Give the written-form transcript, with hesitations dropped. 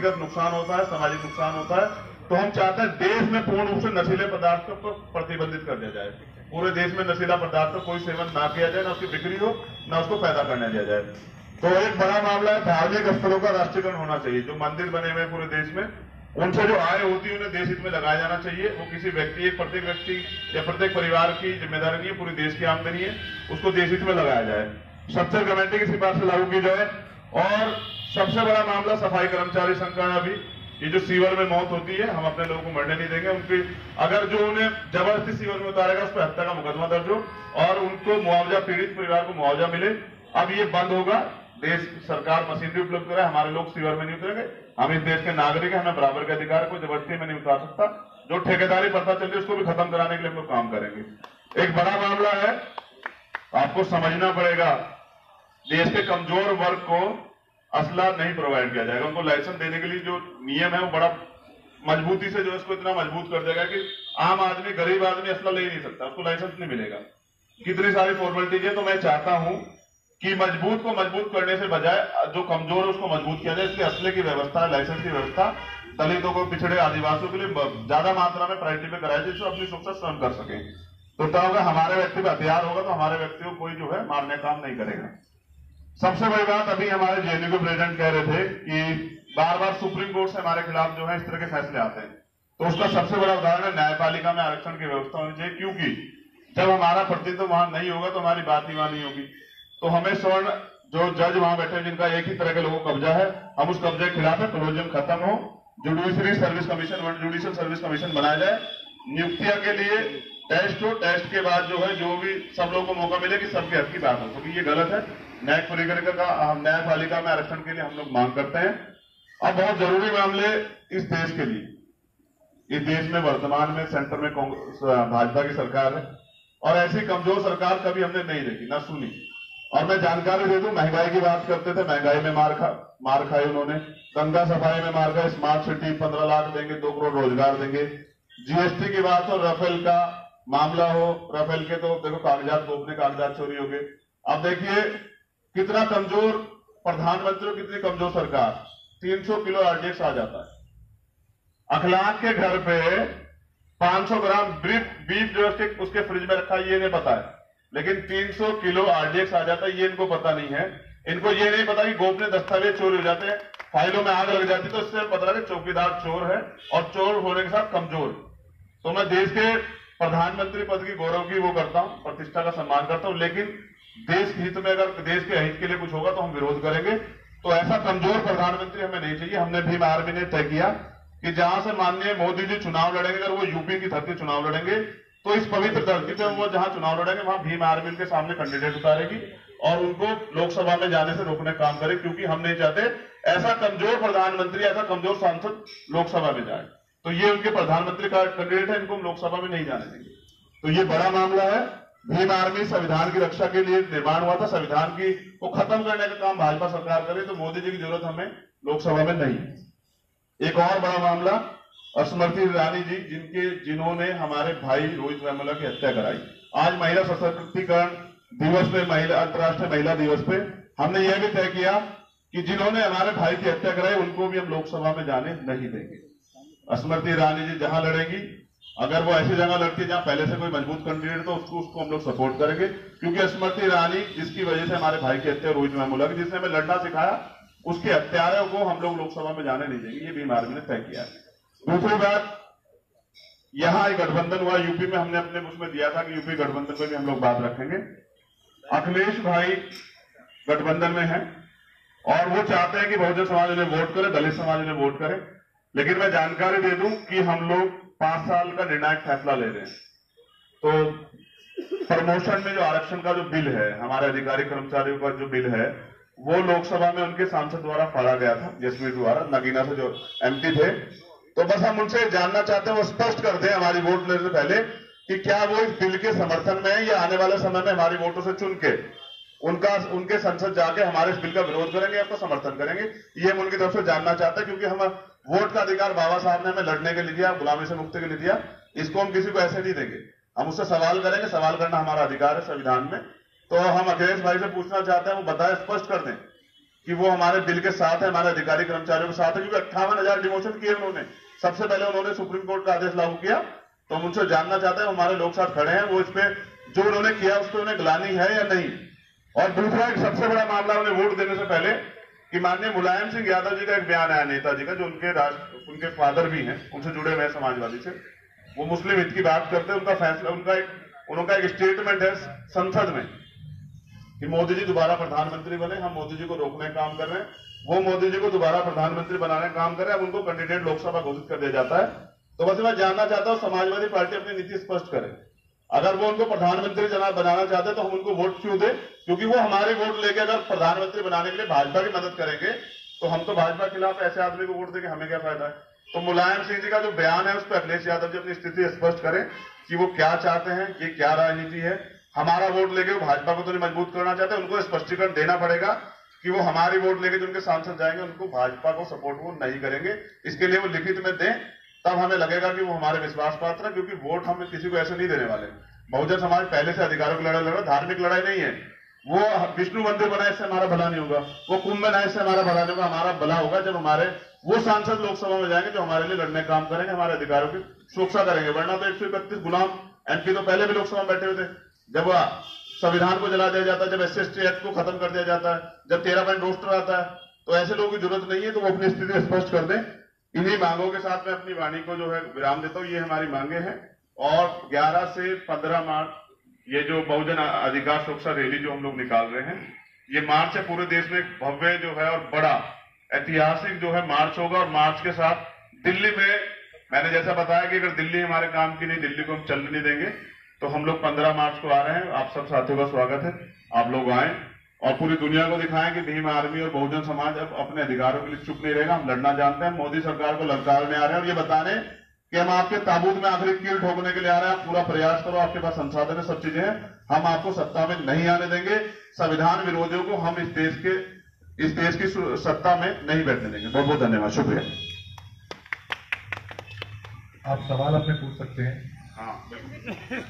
व्यक्तिगत नुकसान होता है, सामाजिक नुकसान होता है। तो हम चाहते हैं देश में पूर्ण रूप से नशीले पदार्थों को प्रतिबंधित कर दिया जाए। पूरे देश में नशीला पदार्थ का कोई सेवन ना किया जाए, ना उसकी बिक्री हो, ना उसको पैदा करने दिया जाए। तो एक बड़ा मामला है, धार्मिक स्थलों का राष्ट्रीयकरण होना चाहिए। जो मंदिर बने हुए पूरे देश में, उनसे जो आय होती है उन्हें देश हित में लगाया जाना चाहिए। वो किसी व्यक्ति, प्रत्येक व्यक्ति या प्रत्येक परिवार की जिम्मेदारी नहीं है, पूरी देश की आमदनी है, उसको देश हित में लगाया जाए। स्ट्रक्चर कमेटी की सिफारिश लागू की जाए। और सबसे बड़ा मामला सफाई कर्मचारी संघ का है। अभी ये जो सीवर में मौत होती है, हम अपने लोगों को मरने नहीं देंगे। उनकी अगर जो उन्हें जबरदस्ती सीवर में उतारेगा उस पर हत्या का मुकदमा दर्ज हो और उनको मुआवजा, पीड़ित परिवार को मुआवजा मिले। अब ये बंद होगा। देश सरकार मशीनरी उपलब्ध कराए, हमारे लोग सीवर में नहीं उतरेंगे। हम इस देश के नागरिक हैं, हमें बराबर के अधिकार को जबरदस्ती में नहीं उतार सकता। जो ठेकेदारी प्रथा चल रही है उसको भी खत्म कराने के लिए हम लोग काम करेंगे। एक बड़ा मामला है, आपको समझना पड़ेगा, देश के कमजोर वर्ग को असला नहीं प्रोवाइड किया जाएगा। उनको लाइसेंस देने के लिए जो नियम है वो बड़ा मजबूती से जो है इसको इतना मजबूत कर देगा कि आम आदमी, गरीब आदमी असला ले ही नहीं सकता, उसको लाइसेंस नहीं मिलेगा। कितनी सारी फॉर्मेलिटीज है। तो मैं चाहता हूं कि मजबूत को मजबूत करने से बजाय जो कमजोर है उसको मजबूत किया जाए। इसलिए असले की व्यवस्था, लाइसेंस की व्यवस्था दलितों को, पिछड़े आदिवासियों के लिए ज्यादा मात्रा में प्रायोरिटी पे कराई जाए, जिससे अपनी सुरक्षा स्वयं कर सके। तो तब अगर हमारे व्यक्ति में हथियार होगा तो हमारे व्यक्ति को कोई जो है मारने काम नहीं करेगा। सबसे बड़ी बात, अभी हमारे जेएनयू के प्रेसिडेंट कह रहे थे कि बार बार सुप्रीम कोर्ट से हमारे खिलाफ जो है इस तरह के फैसले आते हैं। तो उसका सबसे बड़ा उदाहरण है, न्यायपालिका में आरक्षण की व्यवस्था होनी चाहिए। क्योंकि जब हमारा प्रतिनिधित्व वहां नहीं होगा तो हमारी बात ही वहां नहीं होगी। तो हमें स्वर्ण जो जज वहां बैठे जिनका एक ही तरह के लोगों को कब्जा है, हम उस कब्जे के खिलाफ है। कोलोजियम खत्म हो, judiciary service commission, world judicial service commission बनाया जाए। नियुक्तियां के लिए टेस्ट हो, टेस्ट के बाद जो है जो भी सब लोगों को मौका मिले कि सबके हक की बात हो, क्योंकि ये गलत है। न्यायपालिका में आरक्षण के लिए हम लोग मांग करते हैं। अब बहुत जरूरी मामले इस देश के लिए, इस देश में वर्तमान में सेंटर में भाजपा की सरकार है और ऐसी कमजोर सरकार कभी हमने नहीं देखी, ना सुनी। और मैं जानकारी दे दूं, महंगाई की बात करते थे, महंगाई में मार खाई उन्होंने, गंगा सफाई में मार खाई, स्मार्ट सिटी 15 लाख देंगे, 2 करोड़ रोजगार देंगे। जीएसटी की बात हो, राफेल का मामला हो, राफेल के तो देखो कागजात गोपनीय कागजात चोरी हो गए। अब देखिए कितना कमजोर प्रधानमंत्री, कितनी कमजोर सरकार। 300 किलो आरडीएक्स आ जाता है। अखलाक के घर पे 500 ग्राम बीफ जो उसके फ्रिज में रखा है ये नहीं पता है, लेकिन 300 किलो आरडीएक्स आ जाता है ये इनको पता नहीं है। इनको ये नहीं पता कि गोपनीय दस्तावेज चोरी हो जाते हैं, फाइलों में आग लग जाती है। तो इससे पता है कि चौकीदार चोर है और चोर होने के साथ कमजोर। तो मैं देश के प्रधानमंत्री पद की गौरव की वो करता हूं, प्रतिष्ठा का सम्मान करता हूं, लेकिन देश हित में अगर देश के हित के लिए कुछ होगा तो हम विरोध करेंगे। तो ऐसा कमजोर प्रधानमंत्री हमें नहीं चाहिए। हमने भीम आर्मी ने तय किया कि जहां से माननीय मोदी जी चुनाव लड़ेंगे, अगर वो यूपी की धरती चुनाव लड़ेंगे तो इस पवित्र धरती पे वो जहां चुनाव लड़ेंगे वहां भीम आर्मी के सामने कैंडिडेट उतारेगी और उनको लोकसभा में जाने से रोकने का काम करे, क्योंकि हम नहीं चाहते ऐसा कमजोर प्रधानमंत्री, ऐसा कमजोर सांसद लोकसभा में जाए। तो ये उनके प्रधानमंत्री का कैंडिडेट है, इनको हम लोकसभा में नहीं जाने देंगे। तो ये बड़ा मामला है। भीम आर्मी संविधान की रक्षा के लिए निर्माण हुआ था, संविधान की को खत्म करने का काम भाजपा सरकार करे, तो मोदी जी की जरूरत हमें लोकसभा में नहीं। एक और बड़ा मामला, स्मृति ईरानी जी जिन्होंने हमारे भाई रोहित वेमुला की हत्या कराई। आज महिला सशक्तिकरण दिवस पे, अंतर्राष्ट्रीय महिला दिवस पे हमने यह भी तय किया कि जिन्होंने हमारे भाई की हत्या कराई उनको भी हम लोकसभा में जाने नहीं देंगे। स्मृति ईरानी जी जहां लड़ेंगी, अगर वो ऐसी जगह लड़ती है जहां पहले से कोई मजबूत कैंडिडेट तो उसको हम लोग सपोर्ट करेंगे, क्योंकि स्मृति ईरानी जिसकी वजह से हमारे भाई की हत्या, रोहित वेमुला की, जिसने हमें लड़ना सिखाया, उसके हत्यारे को हम लोग लोकसभा में जाने नहीं देंगे। ये भीम आर्मी ने तय किया है। दूसरी बात, यहां एक गठबंधन हुआ यूपी में, हमने अपने उसमें दिया था कि यूपी गठबंधन पे भी हम लोग बात रखेंगे। अखिलेश भाई गठबंधन में है और वो चाहते हैं कि बहुजन समाज उन्हें वोट करे, दलित समाज उन्हें वोट करे, लेकिन मैं जानकारी दे दूं कि हम लोग 5 साल का निर्णायक फैसला ले रहे हैं। तो प्रमोशन में जो आरक्षण का जो बिल है, हमारे अधिकारी कर्मचारियों का जो बिल है, वो लोकसभा में उनके सांसद द्वारा फाड़ा गया था, जसवीर द्वारा, नगीना से जो एमपी थे। तो बस हम उनसे जानना चाहते हैं, वो स्पष्ट कर दें हमारी वोट लेने से पहले कि क्या वो इस बिल के समर्थन में है या आने वाले समय में हमारी वोटों से चुन के उनके संसद जाके हमारे इस बिल का विरोध करेंगे या उसका समर्थन करेंगे। ये हम उनकी तरफ से जानना चाहते हैं, क्योंकि हम वोट का अधिकार बाबा साहब ने हमें लड़ने के लिए दिया, गुलामी से मुक्ति के लिए दिया, इसको हम किसी को ऐसे नहीं देंगे। हम उससे सवाल करेंगे, सवाल करना हमारा अधिकार है संविधान में। तो हम अखिलेश भाई से पूछना चाहते हैं, वो बताए, स्पष्ट कर दें कि वो हमारे दिल के साथ है, हमारे अधिकारी कर्मचारियों के साथ है, क्योंकि 58,000 डिमोशन किए उन्होंने। सबसे पहले उन्होंने सुप्रीम कोर्ट का आदेश लागू किया, तो हम उनसे जानना चाहते हैं हमारे लोग साथ खड़े हैं, वो इस पे जो उन्होंने किया उस पर उन्हें ग्लानि है या नहीं। और दूसरा एक सबसे बड़ा मामला उन्हें वोट देने से पहले कि माननीय मुलायम सिंह यादव जी का एक बयान आया नेताजी का, जो उनके फादर भी हैं, उनसे जुड़े हुए हैं समाजवादी से, वो मुस्लिम हित की बात करते हैं। उनका फैसला, उनका एक स्टेटमेंट है संसद में कि मोदी जी दोबारा प्रधानमंत्री बने, हम मोदी जी को रोकने का काम कर रहे हैं, वो मोदी जी को दोबारा प्रधानमंत्री बनाने का काम कर रहे हैं, अब उनको कैंडिडेट लोकसभा घोषित कर दिया जाता है। तो बस मैं जानना चाहता हूं समाजवादी पार्टी अपनी नीति स्पष्ट करे, अगर वो उनको प्रधानमंत्री जनाब बनाना चाहते हैं तो हम उनको वोट क्यों दे, क्योंकि वो हमारे वोट लेके अगर प्रधानमंत्री बनाने के लिए भाजपा की मदद करेंगे तो हम तो भाजपा के खिलाफ ऐसे आदमी को वोट देंगे, हमें क्या फायदा है। तो मुलायम सिंह जी का जो बयान है उस पर अखिलेश यादव जी अपनी स्थिति स्पष्ट करें कि वो क्या चाहते हैं, ये क्या राजनीति है। हमारा वोट लेके वो भाजपा को तो नहीं मजबूत करना चाहते, उनको स्पष्टीकरण देना पड़ेगा कि वो हमारी वोट लेके जो उनके सांसद जाएंगे उनको भाजपा को सपोर्ट वो नहीं करेंगे। इसके लिए वो लिखित में दें, तब हमें लगेगा कि वो हमारे विश्वास पात्र है, क्योंकि वोट हम किसी को ऐसे नहीं देने वाले। बहुजन समाज पहले से अधिकारों की लड़ाई लड़ रहा है, धार्मिक लड़ाई नहीं है। वो विष्णु मंदिर बनाए इससे हमारा भला नहीं होगा, वो कुंभ बनाए इससे हमारा भला नहीं होगा। हमारा भला होगा जब हमारे वो सांसद लोकसभा में जाएंगे जो हमारे लिए लड़ने का काम करेंगे, हमारे अधिकारों की सुरक्षा करेंगे। वरना तो 131 गुलाम एमपी तो पहले भी लोकसभा में बैठे हुए थे। जब संविधान को जला दिया जाता है, जब SC/ST एक्ट को खत्म कर दिया जाता है, जब 13 पॉइंट रोस्टर आता है, तो ऐसे लोगों की जरूरत नहीं है। तो वो अपनी स्थिति स्पष्ट कर दें। इन्हीं मांगों के साथ मैं अपनी वाणी को जो है विराम देता हूं। ये हमारी मांगे हैं। और 11 से 15 मार्च ये जो बहुजन अधिकार सुरक्षा रैली जो हम लोग निकाल रहे हैं, ये मार्च है, पूरे देश में एक भव्य जो है और बड़ा ऐतिहासिक जो है मार्च होगा। और मार्च के साथ दिल्ली में मैंने जैसा बताया कि अगर दिल्ली हमारे काम की नहीं, दिल्ली को हम चलने नहीं देंगे, तो हम लोग 15 मार्च को आ रहे हैं। आप सब साथियों का स्वागत है, आप लोग आए और पूरी दुनिया को दिखाएं कि भीम आर्मी और बहुजन समाज अब अपने अधिकारों के लिए चुप नहीं रहेगा। हम लड़ना जानते हैं, मोदी सरकार को ललकारने आ रहे हैं और ये बताने कि हम आपके ताबूत में आखिरी कील ठोकने के लिए आ रहे हैं। आप पूरा प्रयास करो, आपके पास संसाधन है, सब चीजें हैं, हम आपको सत्ता में नहीं आने देंगे। संविधान विरोधियों को हम इस देश की सत्ता में नहीं बैठने देंगे। बहुत बहुत धन्यवाद, शुक्रिया। आप सवाल अपने पूछ सकते हैं। हाँ बिल्कुल।